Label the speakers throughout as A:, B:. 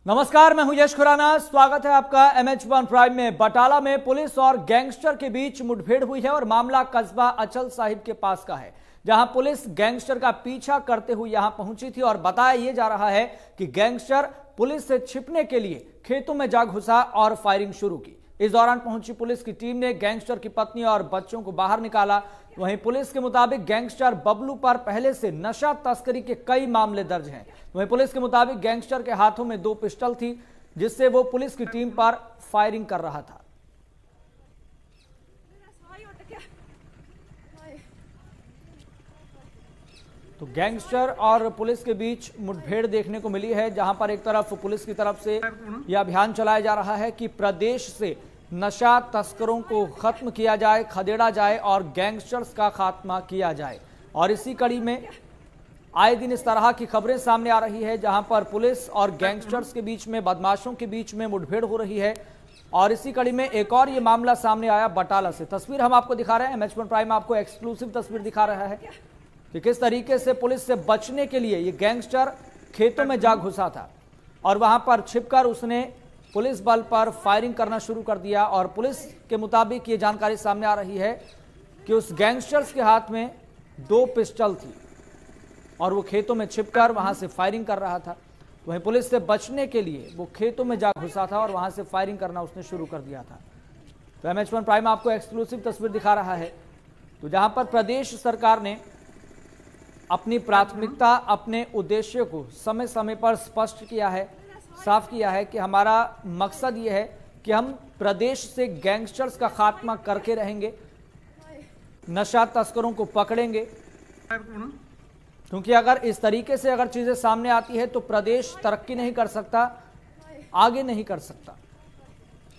A: नमस्कार, मैं हूं यश खुराना। स्वागत है आपका MH1 प्राइम में। बटाला में पुलिस और गैंगस्टर के बीच मुठभेड़ हुई है और मामला कस्बा अचल साहिब के पास का है, जहां पुलिस गैंगस्टर का पीछा करते हुए यहां पहुंची थी और बताया यह जा रहा है कि गैंगस्टर पुलिस से छिपने के लिए खेतों में जा घुसा और फायरिंग शुरू की। इस दौरान पहुंची पुलिस की टीम ने गैंगस्टर की पत्नी और बच्चों को बाहर निकाला। वहीं पुलिस के मुताबिक गैंगस्टर बबलू पर पहले से नशा तस्करी के कई मामले दर्ज हैं। वहीं पुलिस के मुताबिक गैंगस्टर के हाथों में 2 पिस्टल थी, जिससे वो पुलिस की टीम पर फायरिंग कर रहा था। तो गैंगस्टर और पुलिस के बीच मुठभेड़ देखने को मिली है, जहां पर एक तरफ पुलिस की तरफ से यह अभियान चलाया जा रहा है कि प्रदेश से नशा तस्करों को खत्म किया जाए, खदेड़ा जाए और गैंगस्टर्स का खात्मा किया जाए। और इसी कड़ी में आए दिन इस तरह की खबरें सामने आ रही है, जहां पर पुलिस और गैंगस्टर्स के बीच में, बदमाशों के बीच में मुठभेड़ हो रही है। और इसी कड़ी में एक और ये मामला सामने आया बटाला से। तस्वीर हम आपको दिखा रहे हैं, MH1 प्राइम आपको एक्सक्लूसिव तस्वीर दिखा रहा है कि किस तरीके से पुलिस से बचने के लिए ये गैंगस्टर खेतों में जा घुसा था और वहां पर छिपकर उसने पुलिस बल पर फायरिंग करना शुरू कर दिया। और पुलिस के मुताबिक ये जानकारी सामने आ रही है कि उस गैंगस्टर्स के हाथ में 2 पिस्टल थी और वो खेतों में छिपकर वहां से फायरिंग कर रहा था। वहीं पुलिस से बचने के लिए वो खेतों में जा घुसा था और वहां से फायरिंग करना उसने शुरू कर दिया था। तो MH1 प्राइम आपको एक्सक्लूसिव तस्वीर दिखा रहा है, तो जहां पर प्रदेश सरकार ने अपनी प्राथमिकता, अपने उद्देश्य को समय समय पर स्पष्ट किया है, साफ किया है कि हमारा मकसद ये है कि हम प्रदेश से गैंगस्टर्स का खात्मा करके रहेंगे, नशा तस्करों को पकड़ेंगे। क्योंकि अगर इस तरीके से अगर चीजें सामने आती है तो प्रदेश तरक्की नहीं कर सकता, आगे नहीं कर सकता।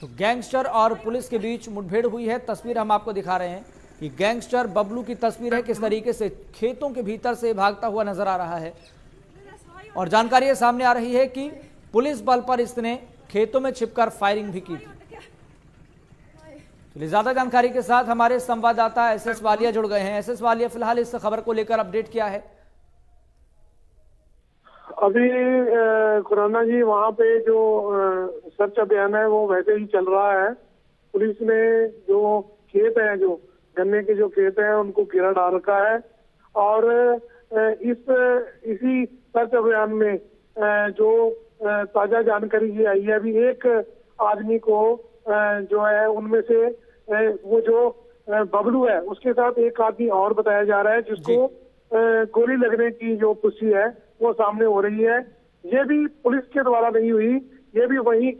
A: तो गैंगस्टर और पुलिस के बीच मुठभेड़ हुई है। तस्वीर हम आपको दिखा रहे हैं कि गैंगस्टर बबलू की तस्वीर है, किस तरीके से खेतों के भीतर से भागता हुआ नजर आ रहा है। और जानकारी सामने आ रही है कि पुलिस बल पर इसने खेतों में छिपकर फायरिंग भी की थी। चलिए ज्यादा जानकारी के साथ हमारे संवाददाता SS वालिया जुड़ गए हैं। SS वालिया, फिलहाल इस खबर को लेकर अपडेट क्या है?
B: अभी खुराना जी, वहाँ पे जो सर्च अभियान है वो वैसे ही चल रहा है। पुलिस ने जो खेत है, जो गन्ने के जो खेत हैं, उनको घेरा डाल रखा है। और इसी सर्च अभियान में जो ताजा जानकारी ये आई है, अभी एक आदमी को जो है उनमें से वो जो बबलू है उसके साथ एक आदमी और बताया जा रहा है, जिसको गोली लगने की जो पुष्टि है वो सामने हो रही है। ये भी पुलिस के द्वारा नहीं हुई, ये भी वहीं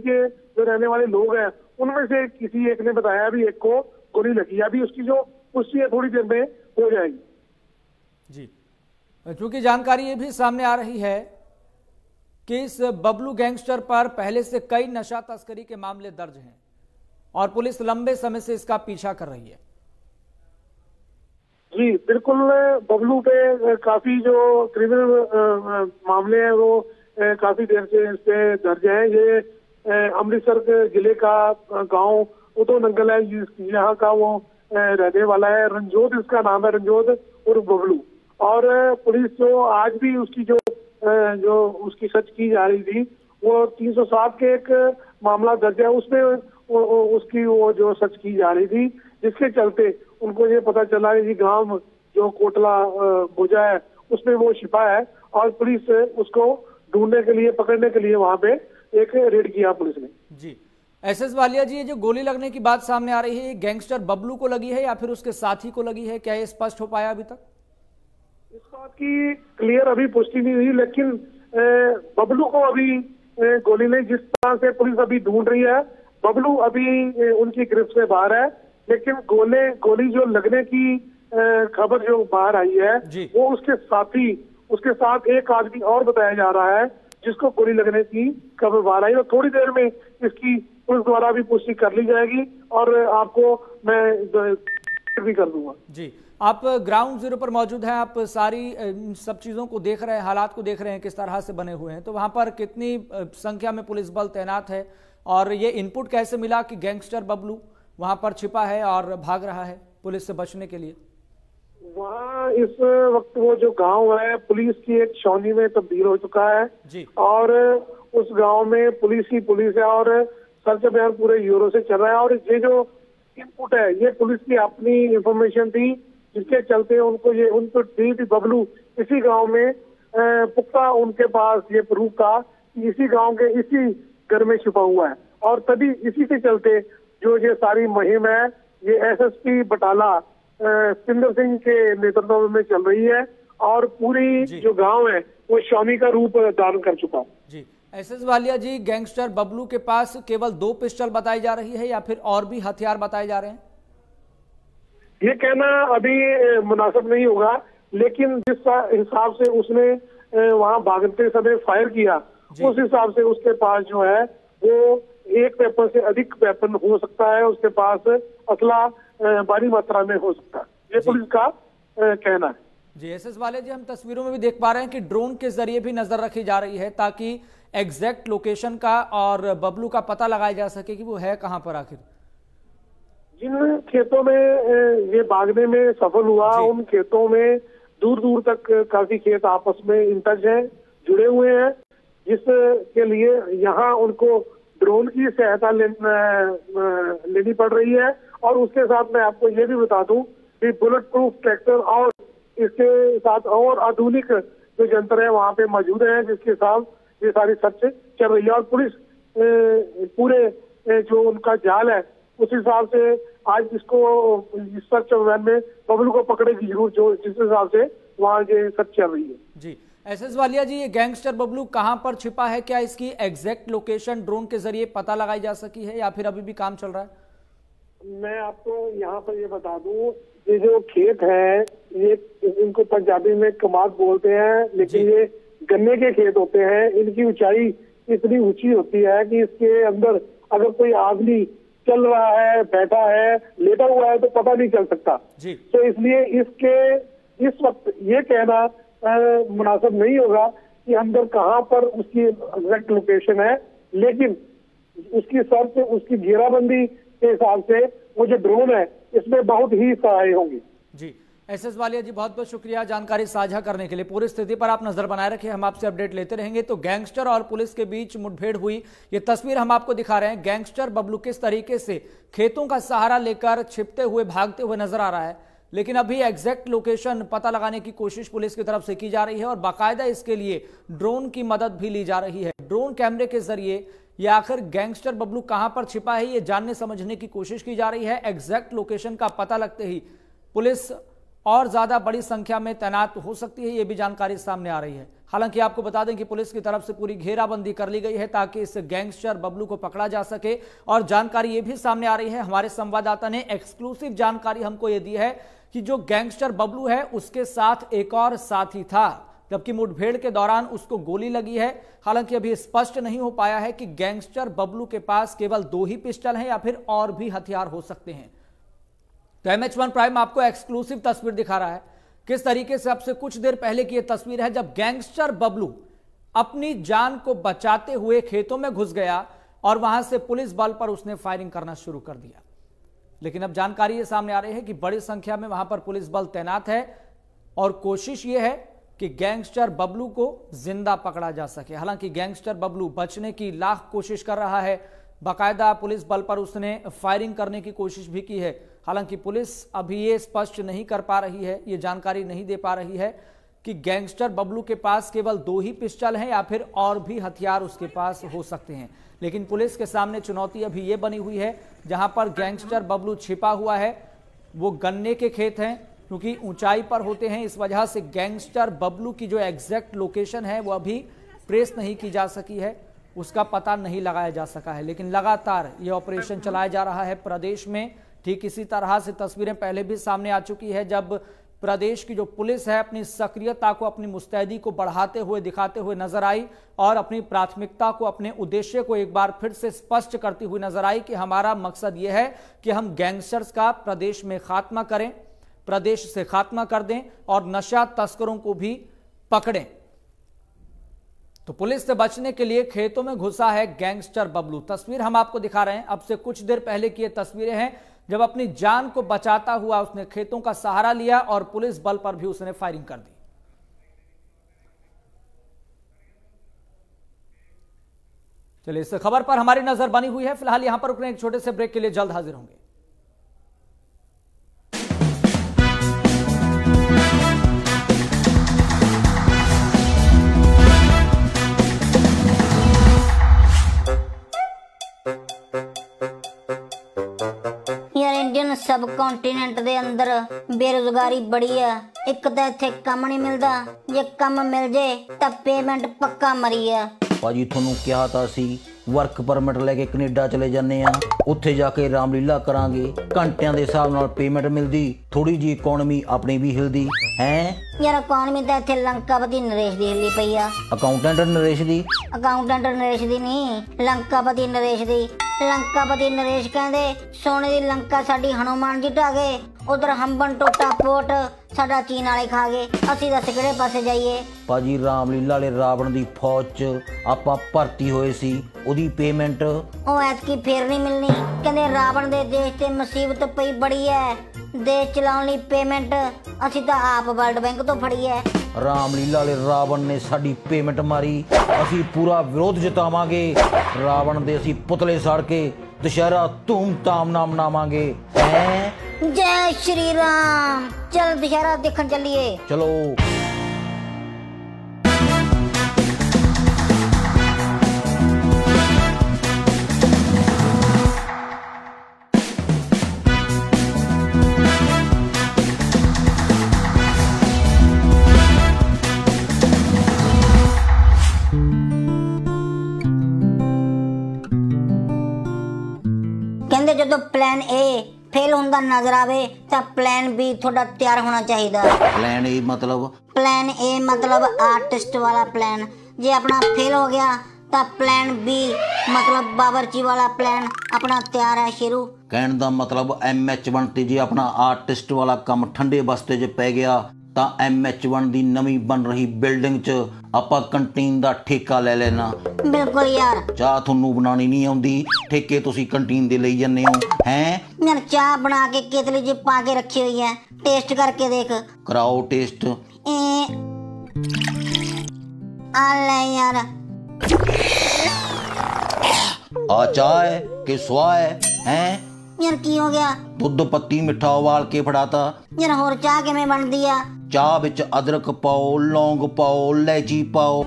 B: के जो रहने वाले लोग हैं उनमें से किसी एक ने बताया भी एक को गोली लगी। अभी उसकी जो पुष्टि है थोड़ी देर में हो जाएगी
A: जी। क्योंकि जानकारी ये भी सामने आ रही है कि इस बबलू गैंगस्टर पर पहले से कई नशा तस्करी के मामले दर्ज हैं और पुलिस लंबे समय से इसका पीछा कर रही है।
B: जी बिल्कुल, बबलू पे काफी जो क्रिमिनल मामले हैं वो काफी देर से इस पे दर्ज है। ये अमृतसर के जिले का गांव उदो नंगल है, यहाँ का वो रहने वाला है। रंजोत इसका नाम है, रंजोत उर्फ बबलू। और पुलिस जो आज भी उसकी जो उसकी सर्च की जा रही थी, वो 307 के एक मामला दर्ज है, उसमें उसकी वो जो सर्च की जा रही थी, जिसके चलते उनको ये पता चला कि गांव जो कोटला भुजा है उसमें वो छिपा है और पुलिस उसको ढूंढने के लिए, पकड़ने के लिए वहां पे एक रेड किया पुलिस ने।
A: जी SS वालिया जी, ये जो गोली लगने की बात सामने आ रही है, गैंगस्टर बबलू को लगी है या फिर उसके साथी को लगी है? क्या ये स्पष्ट हो पाया अभी तक?
B: इस बात की क्लियर अभी पुष्टि नहीं हुई, लेकिन बबलू को अभी गोली नहीं, जिस तरह से पुलिस अभी ढूंढ रही है, बबलू अभी उनकी गिरफ्त से बाहर है। लेकिन गोली जो लगने की खबर जो बाहर आई है वो उसके साथ एक आदमी और बताया जा रहा है, जिसको गोली लगने की खबर बाहर आई। और थोड़ी देर में इसकी पुलिस द्वारा भी पुष्टि कर ली जाएगी और आपको मैं भी कर दूंगा।
A: जी, आप ग्राउंड जीरो पर मौजूद हैं, आप सारी सब चीजों को देख रहे हैं, हालात को देख रहे हैं किस तरह से बने हुए हैं। तो वहां पर कितनी संख्या में पुलिस बल तैनात है और ये इनपुट कैसे मिला कि गैंगस्टर बबलू वहां पर छिपा है और भाग रहा है पुलिस से बचने के लिए?
B: वहाँ इस वक्त वो जो गांव है पुलिस की एक छावनी में तब्दील हो चुका है
A: जी।
B: और उस गांव में पुलिस ही पुलिस है और सर्च अभियान पूरे यूरो से चल रहा है। और ये जो इनपुट है ये पुलिस की अपनी इंफॉर्मेशन थी, जिसके चलते उनको दी थी बबलू इसी गांव में पुख्ता उनके पास ये प्रूफ था कि इसी गांव के इसी घर में छुपा हुआ है। और तभी इसी के चलते जो ये सारी मुहिम है ये एसएसपी बटाला सिंदर सिंह के नेतृत्व में चल रही है और पूरी जो गांव है वो शामी का रूप धारण कर चुका है।
A: जी, एसएस वालिया जी, गैंगस्टर बबलू के पास केवल 2 पिस्टल बताई जा रही है या फिर और भी हथियार बताए जा रहे हैं?
B: ये कहना अभी मुनासिब नहीं होगा, लेकिन जिस हिसाब से उसने वहां भागते समय फायर किया उस हिसाब से उसके पास जो है वो एक वेपन से अधिक वेपन हो सकता है, उसके पास असला भारी मात्रा में हो सकता है, ये पुलिस का कहना है।
A: जी, एसएस वाले जी, हम तस्वीरों में भी देख पा रहे हैं कि ड्रोन के जरिए भी नजर रखी जा रही है ताकि एग्जैक्ट लोकेशन का और बबलू का पता लगाया जा सके कि वो है कहां पर आखिर।
B: जिन खेतों में ये भागने में सफल हुआ उन खेतों में दूर दूर तक काफी खेत आपस में इंटच हैं, जुड़े हुए हैं, जिसके लिए यहाँ उनको ड्रोन की सहायता लेनी पड़ रही है। और उसके साथ मैं आपको ये भी बता दूं कि बुलेट प्रूफ ट्रैक्टर और इसके साथ और आधुनिक जो यंत्र है वहाँ पे मौजूद है, जिसके साथ ये सारी सर्च चल रही है। और पुलिस पूरे जो उनका जाल है उस हिसाब से आज इसको इस सर्च अभियान में बबलू को पकड़ेगी जरूर, जो जिस हिसाब से वहाँ ये सर्च चल रही है।
A: जी, एसएस वालिया जी, ये गैंगस्टर बबलू कहां पर छिपा है? क्या इसकी एग्जैक्ट लोकेशन ड्रोन के जरिए पता लगाई जा सकी है या फिर अभी भी काम चल रहा है?
B: मैं आपको यहाँ पर ये बता दूं, ये जो खेत है ये इनको पंजाबी में कमाद बोलते हैं, लेकिन ये गन्ने के खेत होते हैं। इनकी ऊंचाई इतनी ऊंची होती है कि इसके अंदर अगर कोई आदमी चल रहा है, बैठा है, लेटा हुआ है तो पता नहीं चल सकता। तो इसलिए इसके इस वक्त ये कहना मुनासिब नहीं होगा कि अंदर कहाँ पर उसकी एग्जैक्ट लोकेशन है, लेकिन उसकी सर्च, उसकी घेराबंदी के हिसाब से वो जो ड्रोन है इसमें बहुत ही सहाय होंगी।
A: जी, एसएस वालिया जी, बहुत बहुत शुक्रिया जानकारी साझा करने के लिए। पूरी स्थिति पर आप नजर बनाए रखिए, हम आपसे अपडेट लेते रहेंगे। तो गैंगस्टर और पुलिस के बीच मुठभेड़ हुई, ये तस्वीर हम आपको दिखा रहे हैं। गैंगस्टर बबलू किस तरीके से खेतों का सहारा लेकर छिपते हुए, भागते हुए नजर आ रहा है, लेकिन अभी एग्जैक्ट लोकेशन पता लगाने की कोशिश पुलिस की तरफ से की जा रही है और बाकायदा इसके लिए ड्रोन की मदद भी ली जा रही है। ड्रोन कैमरे के जरिए ये आखिर गैंगस्टर बबलू कहां पर छिपा है ये जानने समझने की कोशिश की जा रही है। एग्जैक्ट लोकेशन का पता लगते ही पुलिस और ज्यादा बड़ी संख्या में तैनात हो सकती है, ये भी जानकारी सामने आ रही है। हालांकि आपको बता दें कि पुलिस की तरफ से पूरी घेराबंदी कर ली गई है ताकि इस गैंगस्टर बबलू को पकड़ा जा सके। और जानकारी ये भी सामने आ रही है, हमारे संवाददाता ने एक्सक्लूसिव जानकारी हमको ये दी है कि जो गैंगस्टर बबलू है उसके साथ एक और साथी था, जबकि मुठभेड़ के दौरान उसको गोली लगी है। हालांकि अभी स्पष्ट नहीं हो पाया है कि गैंगस्टर बबलू के पास केवल 2 ही पिस्टल हैं या फिर और भी हथियार हो सकते हैं। तो MH1 प्राइम आपको एक्सक्लूसिव तस्वीर दिखा रहा है, किस तरीके से अब से कुछ देर पहले की यह तस्वीर है जब गैंगस्टर बबलू अपनी जान को बचाते हुए खेतों में घुस गया और वहां से पुलिस बल पर उसने फायरिंग करना शुरू कर दिया। लेकिन अब जानकारी ये सामने आ रही है कि बड़ी संख्या में वहां पर पुलिस बल तैनात है और कोशिश ये है कि गैंगस्टर बबलू को जिंदा पकड़ा जा सके। हालांकि गैंगस्टर बबलू बचने की लाख कोशिश कर रहा है, बाकायदा पुलिस बल पर उसने फायरिंग करने की कोशिश भी की है। हालांकि पुलिस अभी ये स्पष्ट नहीं कर पा रही है, ये जानकारी नहीं दे पा रही है कि गैंगस्टर बबलू के पास केवल 2 ही पिस्टल हैं या फिर और भी हथियार उसके पास हो सकते हैं। लेकिन पुलिस के सामने चुनौती अभी ये बनी हुई है, जहां पर गैंगस्टर बबलू छिपा हुआ है वो गन्ने के खेत हैं, क्योंकि ऊंचाई पर होते हैं, इस वजह से गैंगस्टर बबलू की जो एग्जैक्ट लोकेशन है वो अभी ट्रेस नहीं की जा सकी है, उसका पता नहीं लगाया जा सका है। लेकिन लगातार ये ऑपरेशन चलाया जा रहा है प्रदेश में। ठीक इसी तरह से तस्वीरें पहले भी सामने आ चुकी है जब प्रदेश की जो पुलिस है अपनी सक्रियता को, अपनी मुस्तैदी को बढ़ाते हुए, दिखाते हुए नजर आई और अपनी प्राथमिकता को, अपने उद्देश्य को एक बार फिर से स्पष्ट करती हुई नजर आई कि हमारा मकसद यह है कि हम गैंगस्टर्स का प्रदेश में खात्मा करें, प्रदेश से खात्मा कर दें और नशा तस्करों को भी पकड़ें। तो पुलिस से बचने के लिए खेतों में घुसा है गैंगस्टर बबलू। तस्वीर हम आपको दिखा रहे हैं, अब से कुछ देर पहले की ये तस्वीरें हैं जब अपनी जान को बचाता हुआ उसने खेतों का सहारा लिया और पुलिस बल पर भी उसने फायरिंग कर दी। चलिए, इस खबर पर हमारी नजर बनी हुई है। फिलहाल यहां पर रुकने एक छोटे से ब्रेक के लिए जल्द हाजिर होंगे।
C: इंडियन सब कॉन्टिनेंट दे अंदर बेरोजगारी बड़ी है। एक तो इत्थे काम नहीं मिलता, जे काम मिल जाए तो पेमेंट पक्का मरी है।
D: भाजी थोनू क्या था सी वर्क परमिट लेके कनेडा चले जाने आ, उत्थे जाके रामलीला करांगे, घंटियां दे हिसाब नाल पेमेंट मिलदी, थोड़ी जी इकोनॉमी अपनी भी हिलदी है।
C: यार इकोनॉमी तो इत्थे लंकापति नरेश दी हिली पई आ।
D: अकाउंटेंट नरेश दी नहीं, लंकापति नरेश दी। लंकापति नरेश कहंदे सोने दी लंका साडी हनुमान जी ढा गए, उधर हंबन टोटा पोट साडा चीन वाले खा गए, असीं दस किहड़े पासे जाइए। भाजी रामलीला वाले रावण दी फौज च आपां भर्ती होए सी, ओदी पेमेंट
C: ओ ऐतकी फेर नहीं मिलनी। कहंदे रावण दे देश ते मुसीबत पई बड़ी है, देश चलाउण लई पेमेंट असीं तां आप वर्ल्ड बैंक तो फड़ी है।
D: रामलीला वाले रावण ने साडी पेमेंट मारी, असीं पूरा विरोध जतावांगे। रावण दे असीं पुतले साड़ के दशहरा धूम-धाम नाम मनावांगे। हैं
C: जय श्री राम। चल दशहरा देखण चलिए।
D: चलो।
C: कहंदे जदों प्लान ए फेल होंदा नजर आवे तां प्लान बी थोड़ा तैयार होना चाहिए।
D: प्लान ए
C: मतलब आर्टिस्ट वाला प्लान। जे अपना फेल हो गया तां प्लान बी मतलब बावर्ची वाला प्लान अपना तैयार है शुरू।
D: कहण दा मतलब MH1 ते जे अपना आर्टिस्ट वाला काम ठंडे बस्ते च पै गया तां MH1 दी नवीं बन रही बिल्डिंग च आपां कंटीन दा ठेका ले लेना।
C: बिल्कुल यार।
D: चाह थोनू बनानी नहीं आउंदी, ठेके तुसी कंटीन दे लई जन्ने हो हैं।
C: यार चाह बना के केतली च पा के रखी हुई है, टेस्ट करके देख।
D: कराओ टेस्ट।
C: आ ले यार।
D: आ चाह है कि स्वाह है हैं?
C: यार की हो गया?
D: दुध पत्ती मिठा उबाल के फड़ाता।
C: यार होर चाह किवें बनदी आ?
D: चाह विच अदरक पाओ, लौंग पाओ, इलायची पाओ।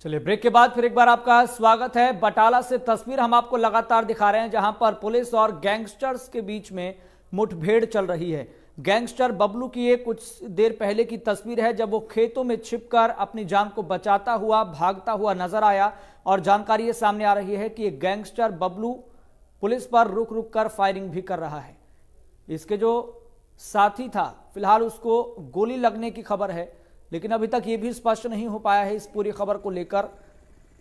A: चलिए, ब्रेक के बाद फिर एक बार आपका स्वागत है। बटाला से तस्वीर हम आपको लगातार दिखा रहे हैं, जहां पर पुलिस और गैंगस्टर्स के बीच में मुठभेड़ चल रही है। गैंगस्टर बबलू की ये कुछ देर पहले की तस्वीर है, जब वो खेतों में छिपकर अपनी जान को बचाता हुआ भागता हुआ नजर आया। और जानकारी ये सामने आ रही है कि ये गैंगस्टर बबलू पुलिस पर रुक रुक कर फायरिंग भी कर रहा है। इसके जो साथी था, फिलहाल उसको गोली लगने की खबर है, लेकिन अभी तक ये भी स्पष्ट नहीं हो पाया है इस पूरी खबर को लेकर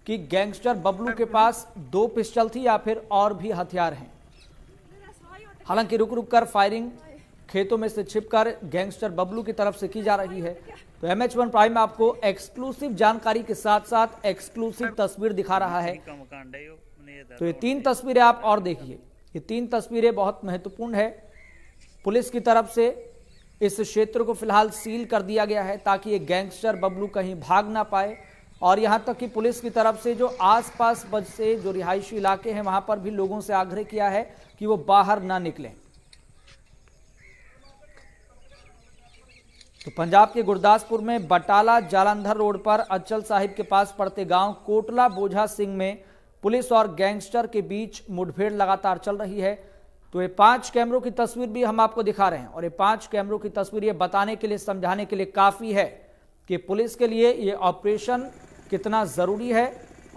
A: कि गैंगस्टर बबलू के पास 2 पिस्टल थी या फिर और भी हथियार हैं। हालांकि रुक रुक कर फायरिंग खेतों में से छिपकर गैंगस्टर बबलू की तरफ से की जा रही है। तो MH1 प्राइम में आपको एक्सक्लूसिव जानकारी के साथ साथ एक्सक्लूसिव तस्वीर दिखा रहा है। तो ये 3 तस्वीरें आप और देखिए, ये 3 तस्वीरें बहुत महत्वपूर्ण है। पुलिस की तरफ से इस क्षेत्र को फिलहाल सील कर दिया गया है ताकि ये गैंगस्टर बबलू कहीं भाग ना पाए। और यहां तक कि पुलिस की तरफ से जो आसपास से जो रिहायशी इलाके हैं वहां पर भी लोगों से आग्रह किया है कि वो बाहर ना निकलें। तो पंजाब के गुरदासपुर में बटाला जालंधर रोड पर अचल साहिब के पास पड़ते गांव कोटला बोझा सिंह में पुलिस और गैंगस्टर के बीच मुठभेड़ लगातार चल रही है। तो ये 5 कैमरों की तस्वीर भी हम आपको दिखा रहे हैं, और ये 5 कैमरों की तस्वीर ये बताने के लिए, समझाने के लिए काफी है कि पुलिस के लिए ये ऑपरेशन कितना जरूरी है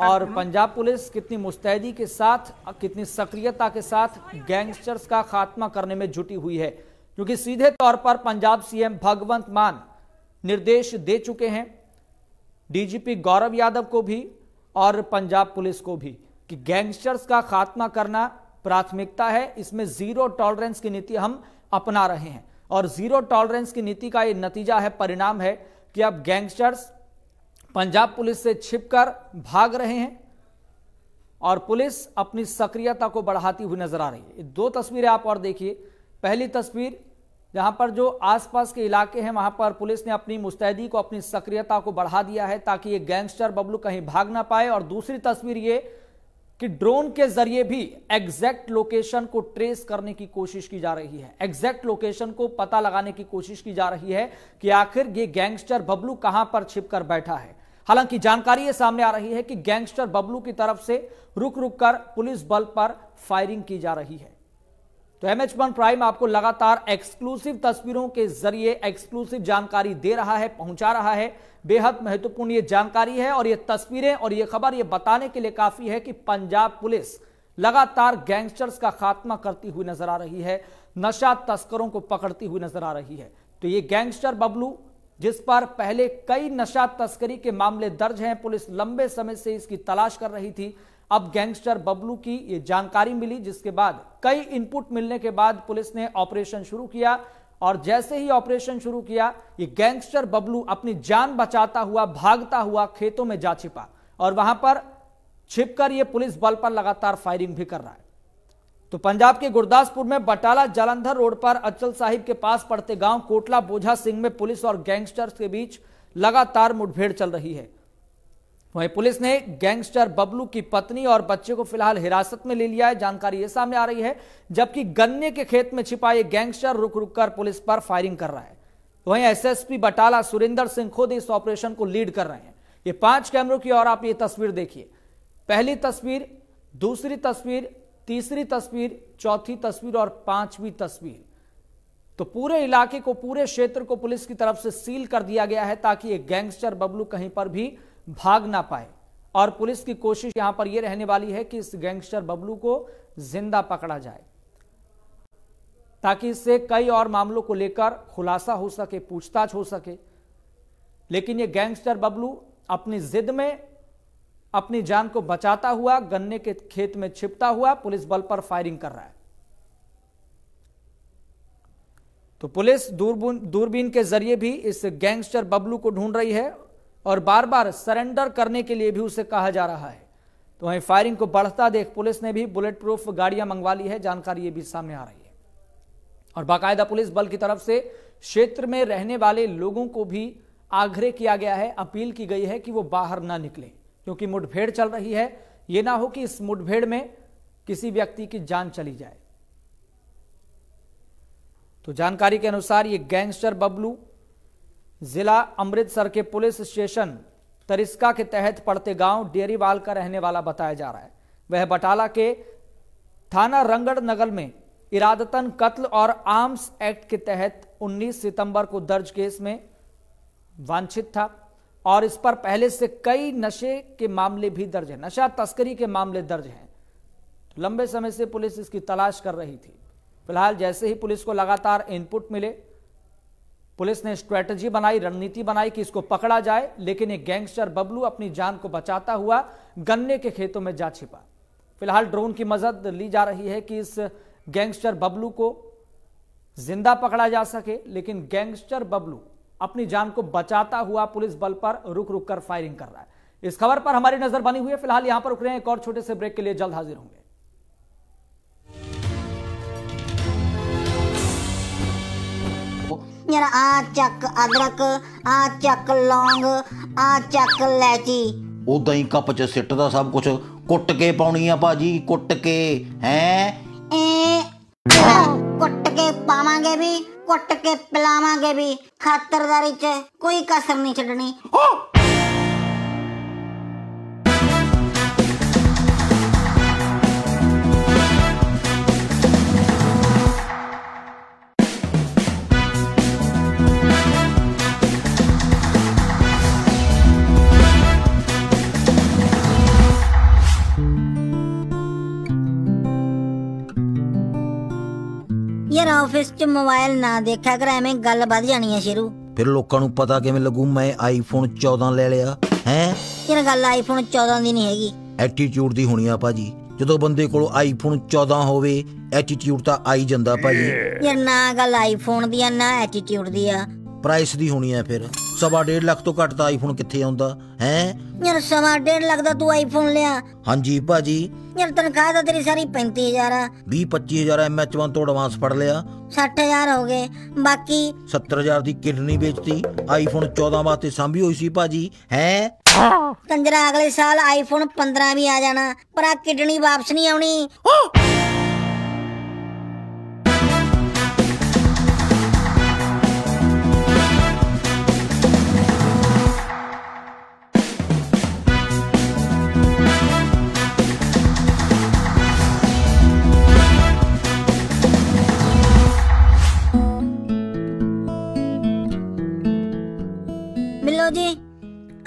A: और पंजाब पुलिस कितनी मुस्तैदी के साथ, कितनी सक्रियता के साथ गैंगस्टर्स का खात्मा करने में जुटी हुई है। क्योंकि सीधे तौर पर पंजाब CM भगवंत मान निर्देश दे चुके हैं DGP गौरव यादव को भी और पंजाब पुलिस को भी कि गैंगस्टर्स का खात्मा करना प्राथमिकता है। इसमें 0 टॉलरेंस की नीति हम अपना रहे हैं, और 0 टॉलरेंस की नीति का ये नतीजा है, परिणाम है कि अब गैंगस्टर्स पंजाब पुलिस से छिपकर भाग रहे हैं और पुलिस अपनी सक्रियता को बढ़ाती हुई नजर आ रही है। 2 तस्वीरें आप और देखिए, पहली तस्वीर, जहां पर जो आसपास के इलाके हैं वहां पर पुलिस ने अपनी मुस्तैदी को, अपनी सक्रियता को बढ़ा दिया है ताकि ये गैंगस्टर बबलू कहीं भाग ना पाए। और दूसरी तस्वीर ये कि ड्रोन के जरिए भी एग्जैक्ट लोकेशन को ट्रेस करने की कोशिश की जा रही है, एग्जैक्ट लोकेशन को पता लगाने की कोशिश की जा रही है कि आखिर ये गैंगस्टर बबलू कहां पर छिपकर बैठा है। हालांकि जानकारी ये सामने आ रही है कि गैंगस्टर बबलू की तरफ से रुक रुक कर पुलिस बल पर फायरिंग की जा रही है। तो MH1 प्राइम आपको लगातार एक्सक्लूसिव तस्वीरों के जरिए एक्सक्लूसिव जानकारी दे रहा है, पहुंचा रहा है। बेहद महत्वपूर्ण ये जानकारी है और ये तस्वीरें और ये खबर ये बताने के लिए काफी है कि पंजाब पुलिस लगातार गैंगस्टर्स का खात्मा करती हुई नजर आ रही है, नशा तस्करों को पकड़ती हुई नजर आ रही है। तो ये गैंगस्टर बबलू, जिस पर पहले कई नशा तस्करी के मामले दर्ज हैं, पुलिस लंबे समय से इसकी तलाश कर रही थी। अब गैंगस्टर बबलू की ये जानकारी मिली, जिसके बाद कई इनपुट मिलने के बाद पुलिस ने ऑपरेशन शुरू किया। और जैसे ही ऑपरेशन शुरू किया, ये गैंगस्टर बबलू अपनी जान बचाता हुआ, भागता हुआ खेतों में जा छिपा और वहां पर छिपकर ये पुलिस बल पर लगातार फायरिंग भी कर रहा है। तो पंजाब के गुरदासपुर में बटाला जालंधर रोड पर अचल साहिब के पास पड़ते गांव कोटला बोझा सिंह में पुलिस और गैंगस्टर्स के बीच लगातार मुठभेड़ चल रही है। वहीं पुलिस ने गैंगस्टर बबलू की पत्नी और बच्चे को फिलहाल हिरासत में ले लिया है, जानकारी ये सामने आ रही है। जबकि गन्ने के खेत में छिपा ये गैंगस्टर रुक रुक कर पुलिस पर फायरिंग कर रहा है। वहीं SSP बटाला सुरेंद्र सिंह खुद इस ऑपरेशन को लीड कर रहे हैं। ये 5 कैमरों की और आप ये तस्वीर देखिए, पहली तस्वीर, दूसरी तस्वीर, तीसरी तस्वीर, चौथी तस्वीर और 5वीं तस्वीर। तो पूरे इलाके को, पूरे क्षेत्र को पुलिस की तरफ से सील कर दिया गया है ताकि ये गैंगस्टर बबलू कहीं पर भी भाग ना पाए। और पुलिस की कोशिश यहां पर यह रहने वाली है कि इस गैंगस्टर बबलू को जिंदा पकड़ा जाए ताकि इससे कई और मामलों को लेकर खुलासा हो सके, पूछताछ हो सके। लेकिन ये गैंगस्टर बबलू अपनी जिद में अपनी जान को बचाता हुआ, गन्ने के खेत में छिपता हुआ पुलिस बल पर फायरिंग कर रहा है। तो पुलिस दूरबीन के जरिए भी इस गैंगस्टर बबलू को ढूंढ रही है और बार बार सरेंडर करने के लिए भी उसे कहा जा रहा है। तो वहीं फायरिंग को बढ़ता देख पुलिस ने भी बुलेट प्रूफ गाड़ियां मंगवा ली है, जानकारी ये भी सामने आ रही है। और बाकायदा पुलिस बल की तरफ से क्षेत्र में रहने वाले लोगों को भी आग्रह किया गया है, अपील की गई है कि वो बाहर ना निकले, क्योंकि मुठभेड़ चल रही है। ये ना हो कि इस मुठभेड़ में किसी व्यक्ति की जान चली जाए। तो जानकारी के अनुसार ये गैंगस्टर बबलू जिला अमृतसर के पुलिस स्टेशन तरिस्का के तहत पड़ते गांव डेरीवाल का रहने वाला बताया जा रहा है। वह बटाला के थाना रंगड़ नगर में इरादतन कत्ल और आर्म्स एक्ट के तहत 19 सितंबर को दर्ज केस में वांछित था और इस पर पहले से कई नशे के मामले भी दर्ज हैं, नशा तस्करी के मामले दर्ज हैं। तो लंबे समय से पुलिस इसकी तलाश कर रही थी। फिलहाल जैसे ही पुलिस को लगातार इनपुट मिले, पुलिस ने स्ट्रेटजी बनाई, रणनीति बनाई कि इसको पकड़ा जाए। लेकिन ये गैंगस्टर बबलू अपनी जान को बचाता हुआ गन्ने के खेतों में जा छिपा। फिलहाल ड्रोन की मदद ली जा रही है कि इस गैंगस्टर बबलू को जिंदा पकड़ा जा सके। लेकिन गैंगस्टर बबलू अपनी जान को बचाता हुआ पुलिस बल पर रुक रुक कर फायरिंग कर रहा है। इस खबर पर हमारी नजर बनी हुई है। फिलहाल यहां पर रुक रहे हैं, एक और छोटे से ब्रेक के लिए जल्द हाजिर होंगे।
C: यार आ चक अदरक, आ चक लौंग, आ चक इलायची।
E: उदा ही कप च सिੱਟਦਾ सब कुछ कुट के पाउनी आ भाजी, कुट के हैं
C: कुट के पावांगे भी, कुट के पिलावांगे भी, खातरदारी च कोई कसर नहीं छड्डनी। यार ऑफिस च मोबाइल ना देखा कर, एवें गल वध जानी है शुरू।
E: फिर लोकां नूं पता किवें लगू मैं आईफोन 14 ले लिया है।
C: यार गल आईफोन 14 दी नहीं हैगी,
E: एटीट्यूड दी होनी आ भाजी। ਜਦੋਂ ਬੰਦੇ ਕੋਲ ਆਈਫੋਨ 14 ਹੋਵੇ ਐਟੀਟਿਊਡ ਤਾਂ ਆਈ ਜਾਂਦਾ ਭਾਜੀ।
C: यार ना गल आईफोन दी ना एटीट्यूड दी आ,
E: प्राइस दी होनी है फिर। 1.5 ਲੱਖ ਤੋਂ ਘੱਟ ਤਾਂ ਆਈਫੋਨ ਕਿੱਥੇ ਆਉਂਦਾ ਹੈ
D: ਯਾਰ 1.5 ਲੱਖ ਦਾ ਤੂੰ ਆਈਫੋਨ ਲਿਆ?
E: ਹਾਂਜੀ ਭਾਜੀ।
D: ਯਾਰ ਤਨਖਾਹ ਤਾਂ ਤੇਰੀ ਸਾਰੀ 35,000 ਆ।
E: 20-25,000 MH1 ਤੋਂ ਐਡਵਾਂਸ ਫੜ ਲਿਆ।
D: 60,000 ਹੋ ਗਏ, ਬਾਕੀ
E: 70,000 ਦੀ ਕਿਡਨੀ ਵੇਚਤੀ। ਆਈਫੋਨ 14 ਵਾਸਤੇ ਸਾਂਭੀ ਹੋਈ ਸੀ ਭਾਜੀ। ਹੈ
D: ਕੰਜਰਾ ਅਗਲੇ ਸਾਲ ਆਈਫੋਨ 15 ਵੀ ਆ ਜਾਣਾ, ਪਰ ਆ ਕਿਡਨੀ ਵਾਪਸ ਨਹੀਂ ਆਉਣੀ। ਮਿਲੋ ਜੀ,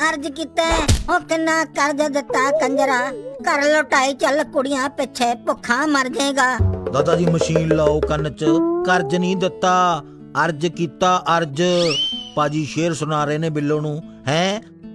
D: अर्ज किता ओ किन्ना कर्ज दिता कंजरा, घर लुटाई चल कुड़ियां पिछे भुखा मर जाएगा।
E: दादा जी मशीन लाओ कन्न च, कर्ज नहीं दिता, अर्ज किता अर्ज। पाजी शेर सुना रहे ने बिल्लो नू है।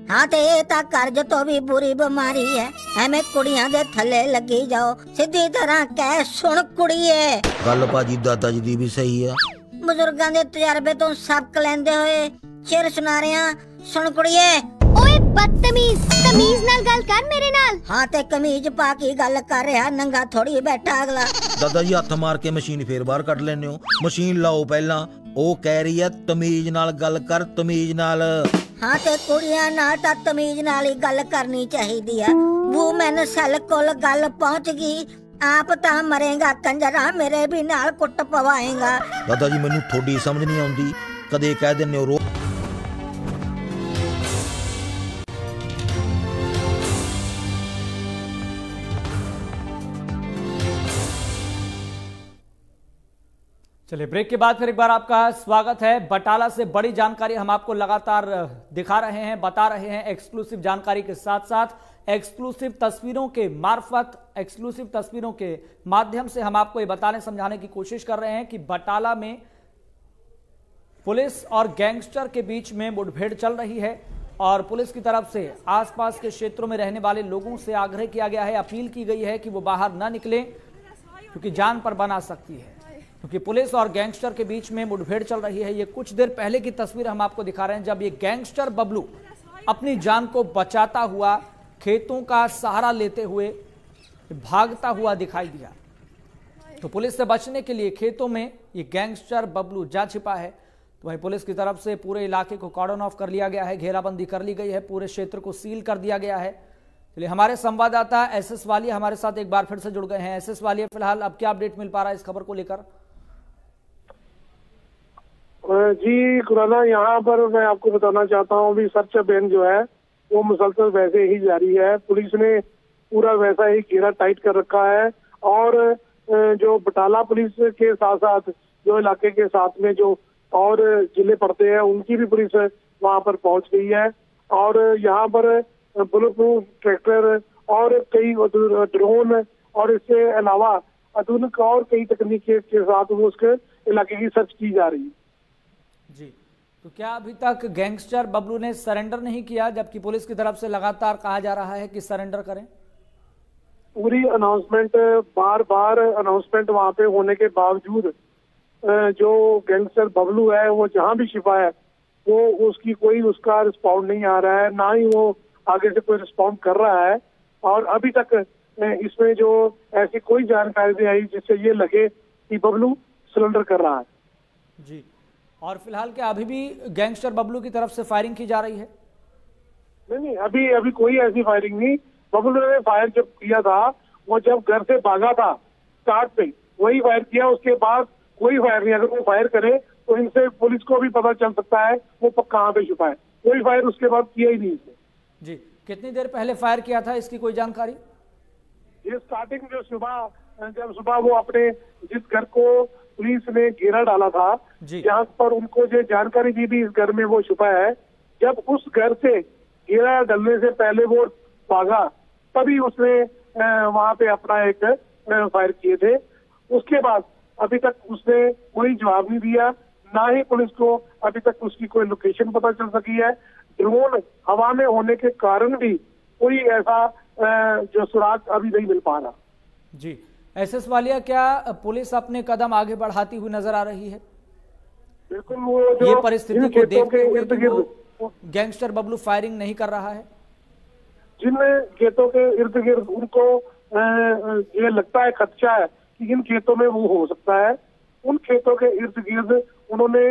D: हाँ ते ता कर्ज तो भी बुरी बीमारी है, एवें कुड़ियां दे थले लगी जाओ, सीधी तरह कह सुन कुड़िए।
E: गल पाजी दादा जी दी भी सही है।
D: बुजुर्गां दे तजर्बे तो सबक लेंदे होए शेर सुना रहे हैं, सुन कुड़िए।
F: ओए बदतमीज, तमीज नाल गल कर मेरे नाल।
D: हाँ ते कमीज पा के गल कर रहा, नंगा थोड़ी बैठा अगला।
E: दादा जी हथ मार के मशीन फिर बाहर कट लेने हो। मशीन लाओ पहला। ओ कह रही है तमीज नाल गल कर, तमीज नाल।
D: हाँ ते कुड़ियां नाल तां तमीज नाल ही गल करनी चाहिदी है। वूमेन सेल कोल गल पहुंच गई, आप तां मरेगा कंजरा, मेरे भी नाल कुट पवाएगा।
E: दादा जी मैनू थोड़ी समझ नहीं आउंदी, कदे कह दिंदे हो
A: चलिए ब्रेक के बाद फिर एक बार आपका स्वागत है। बटाला से बड़ी जानकारी हम आपको लगातार दिखा रहे हैं, बता रहे हैं। एक्सक्लूसिव जानकारी के साथ साथ एक्सक्लूसिव तस्वीरों के मार्फत, एक्सक्लूसिव तस्वीरों के माध्यम से हम आपको ये बताने समझाने की कोशिश कर रहे हैं कि बटाला में पुलिस और गैंगस्टर के बीच में मुठभेड़ चल रही है और पुलिस की तरफ से आसपास के क्षेत्रों में रहने वाले लोगों से आग्रह किया गया है, अपील की गई है कि वो बाहर न निकलें क्योंकि जान पर बन आ सकती है, क्योंकि पुलिस और गैंगस्टर के बीच में मुठभेड़ चल रही है। ये कुछ देर पहले की तस्वीर हम आपको दिखा रहे हैं जब ये गैंगस्टर बबलू अपनी जान को बचाता हुआ खेतों का सहारा लेते हुए भागता हुआ दिखाई दिया। तो पुलिस से बचने के लिए खेतों में ये गैंगस्टर बबलू जा छिपा है। तो वहीं पुलिस की तरफ से पूरे इलाके को कॉर्डन ऑफ कर लिया गया है, घेराबंदी कर ली गई है, पूरे क्षेत्र को सील कर दिया गया है। चलिए हमारे संवाददाता एसएस वालिया हमारे साथ एक बार फिर से जुड़ गए हैं। एसएस वालिया, फिलहाल अब क्या अपडेट मिल पा रहा है इस खबर को लेकर?
B: जी खुराना, यहाँ पर मैं आपको बताना चाहता हूँ भी सर्च अभियान जो है वो मुसलसल वैसे ही जारी है। पुलिस ने पूरा वैसा ही घेरा टाइट कर रखा है और जो बटाला पुलिस के साथ साथ जो इलाके के साथ में जो और जिले पड़ते हैं उनकी भी पुलिस वहाँ पर पहुंच गई है और यहाँ पर बुलेट प्रूफ ट्रैक्टर और कई ड्रोन और इसके अलावा आधुनिक और कई तकनीक के साथ उसके इलाके की सर्च की जा रही है।
A: जी, तो क्या अभी तक गैंगस्टर बबलू ने सरेंडर नहीं किया, जबकि पुलिस की तरफ से लगातार कहा जा रहा है कि सरेंडर करें?
B: पूरी अनाउंसमेंट, बार बार अनाउंसमेंट वहाँ पे होने के बावजूद जो गैंगस्टर बबलू है वो जहाँ भी छिपा है वो उसका रिस्पॉन्ड नहीं आ रहा है, ना ही वो आगे से कोई रिस्पॉन्ड कर रहा है। और अभी तक इसमें जो ऐसी कोई जानकारी नहीं आई जिससे ये लगे कि बबलू सरेंडर कर रहा है।
A: जी, और फिलहाल क्या अभी भी गैंगस्टर बबलू की तरफ से फायरिंग की जा रही है?
B: नहीं, अभी कोई ऐसी फायरिंग नहीं। बबलू ने फायर जब किया था वो जब घर से भागा था स्टार्ट पे वही फायर किया, उसके बाद कोई फायर नहीं। अगर वो फायर करे तो इनसे पुलिस को भी पता चल सकता है वो कहाँ पे छुपा है। कोई फायर उसके बाद किया ही नहीं इसने।
A: जी, कितनी देर पहले फायर किया था, इसकी कोई जानकारी?
B: ये स्टार्टिंग जो सुबह वो अपने जिस घर को पुलिस ने घेरा डाला था, जहाँ पर उनको जो जानकारी दी भी इस घर में वो छुपा है, जब उस घर से घेरा डालने से पहले वो भागा तभी उसने वहां पे अपना एक फायर किए थे। उसके बाद अभी तक उसने कोई जवाब नहीं दिया, ना ही पुलिस को अभी तक उसकी कोई लोकेशन पता चल सकी है। ड्रोन हवा में होने के कारण भी कोई ऐसा जो सुराग अभी नहीं मिल पा रहा।
A: जी, एसएस वालिया, क्या पुलिस अपने कदम आगे बढ़ाती हुई नजर आ रही है?
B: बिल्कुल, वो जो
A: ये परिस्थिति को देखते हुए गैंगस्टर बबलू फायरिंग नहीं कर रहा है?
B: जिन खेतों के इर्द गिर्द उनको ये लगता है खदशा है कि इन खेतों में वो हो सकता है, उन खेतों के इर्द गिर्द उन्होंने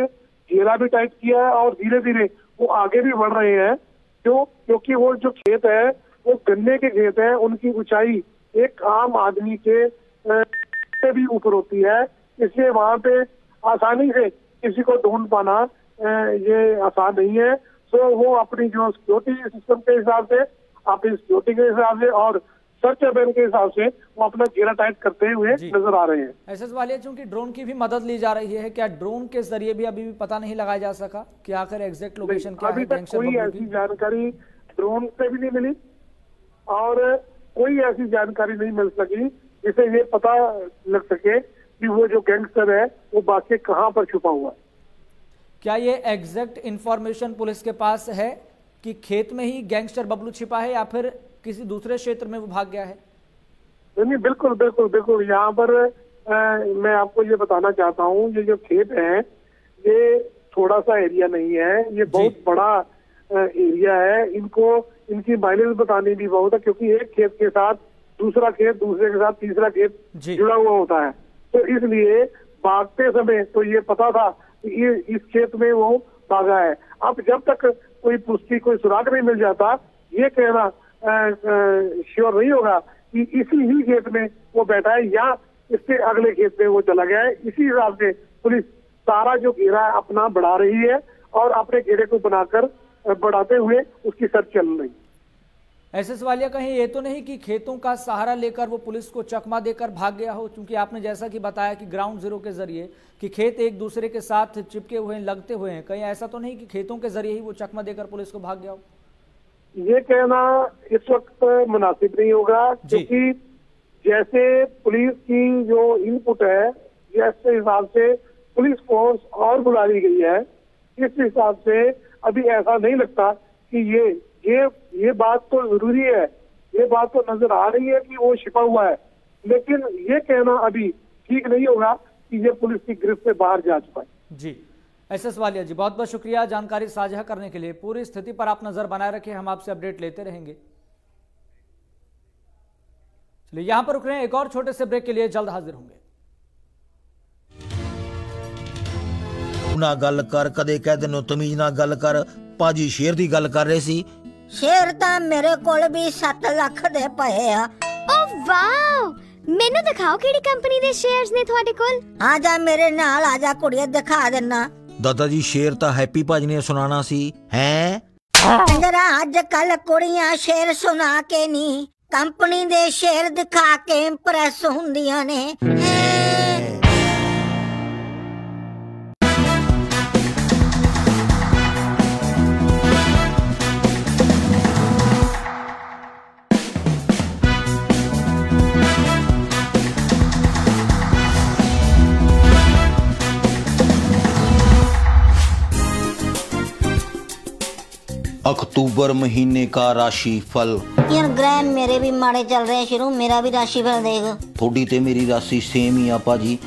B: घेरा भी टाइट किया है और धीरे धीरे वो आगे भी बढ़ रहे हैं। क्योंकि वो जो खेत है वो गन्ने के खेत है, उनकी ऊंचाई एक आम आदमी के से भी ऊपर होती है, इसलिए वहां पे आसानी से किसी को ढूंढ पाना ये आसान नहीं है। तो वो अपनी जो सिक्योरिटी सिस्टम के हिसाब से, अपनी सिक्योरिटी के हिसाब से और सर्च अभियान के हिसाब से वो अपना घेरा टाइट करते हुए नजर आ रहे हैं।
A: एसएस वालिया, चूंकि ड्रोन की भी मदद ली जा रही है, क्या ड्रोन के जरिए भी अभी भी पता नहीं लगाया जा सका कि आखिर एग्जैक्ट लोकेशन क्या है?
B: अभी तक कोई ऐसी जानकारी ड्रोन से भी नहीं मिली और कोई ऐसी जानकारी नहीं मिल सकी जिससे ये पता लग सके कि वो जो गैंगस्टर है वो बाकी कहाँ पर छुपा हुआ है।
A: क्या ये एग्जैक्ट इंफॉर्मेशन पुलिस के पास है कि खेत में ही गैंगस्टर बबलू छिपा है या फिर किसी दूसरे क्षेत्र में वो भाग गया है?
B: नहीं, बिल्कुल बिल्कुल बिल्कुल। यहाँ पर मैं आपको ये बताना चाहता हूँ, ये जो खेत है ये थोड़ा सा एरिया नहीं है, ये बहुत बड़ा एरिया है। इनकी माइलेज बतानी भी बहुत है, क्योंकि एक खेत के साथ दूसरा खेत, दूसरे के साथ तीसरा खेत जुड़ा हुआ होता है। तो इसलिए भागते समय तो ये पता था कि ये इस खेत में वो भागा है। अब जब तक कोई पुष्टि, कोई सुराग नहीं मिल जाता, ये कहना श्योर नहीं होगा कि इसी ही खेत में वो बैठा है या इससे अगले खेत में वो चला गया है। इसी हिसाब से पुलिस सारा जो घेरा है अपना बढ़ा रही है और अपने घेरे को बनाकर बढ़ाते हुए उसकी सर्च चल रही है।
A: एसएस वालिया, कहीं ये तो नहीं कि खेतों का सहारा लेकर वो पुलिस को चकमा देकर भाग गया हो? क्योंकि आपने जैसा कि बताया कि ग्राउंड जीरो के जरिए कि खेत एक दूसरे के साथ चिपके हुए हैं, लगते हुए हैं, कहीं ऐसा तो नहीं कि खेतों के जरिए ही वो चकमा देकर पुलिस को भाग गया हो?
B: ये कहना इस वक्त मुनासिब नहीं होगा, क्योंकि जैसे पुलिस की जो इनपुट है, जैसे हिसाब से पुलिस फोर्स और बुला ली गई है, इस हिसाब से अभी ऐसा नहीं लगता कि ये बात तो जरूरी है, ये बात तो नजर आ रही है कि वो छिपा हुआ है, लेकिन ये कहना अभी ठीक नहीं होगा कि ये पुलिस की गिरफ्त से बाहर जा चुका है।
A: जी, एसएस वालिया जी, बहुत बहुत शुक्रिया जानकारी साझा करने के लिए। पूरी स्थिति पर आप नजर बनाए रखें, हम आपसे अपडेट लेते रहेंगे। चलिए यहां पर रुक रहे हैं, एक और छोटे से ब्रेक के लिए जल्द हाजिर होंगे।
E: ना गल कर, कदे कह देनो तमीज ना गल कर। पाजी शेर दी गल कर रहे सी।
D: शेर ਤਾਂ ਮੇਰੇ ਕੋਲ ਵੀ 7 ਲੱਖ ਦੇ ਪਏ ਆ।
F: ਓ ਵਾਓ, ਮੈਨੂੰ ਦਿਖਾਓ ਕਿਹੜੀ ਕੰਪਨੀ ਦੇ ਸ਼ੇਅਰਸ ਨੇ ਤੁਹਾਡੇ ਕੋਲ।
D: ਆ ਜਾ ਮੇਰੇ ਨਾਲ, ਆ ਜਾ ਕੁੜੀਏ, ਦਿਖਾ ਦੇਣਾ।
E: दादा जी शेर ਤਾਂ हैप्पी भाजी ने सुनाना सी है।
D: जरा अजकल कुड़ियां शेर सुना के नहीं, कंपनी दे शेर दिखा के इंप्रेस हुंदियां ने।
E: अक्टूबर महीने का राशि फल।
C: यार ग्रह मेरे भी माड़े चल रहे हैं शुरू, मेरा भी राशि फल देख।
E: थोड़ी ते मेरी राशि सेम ही आ पाजी।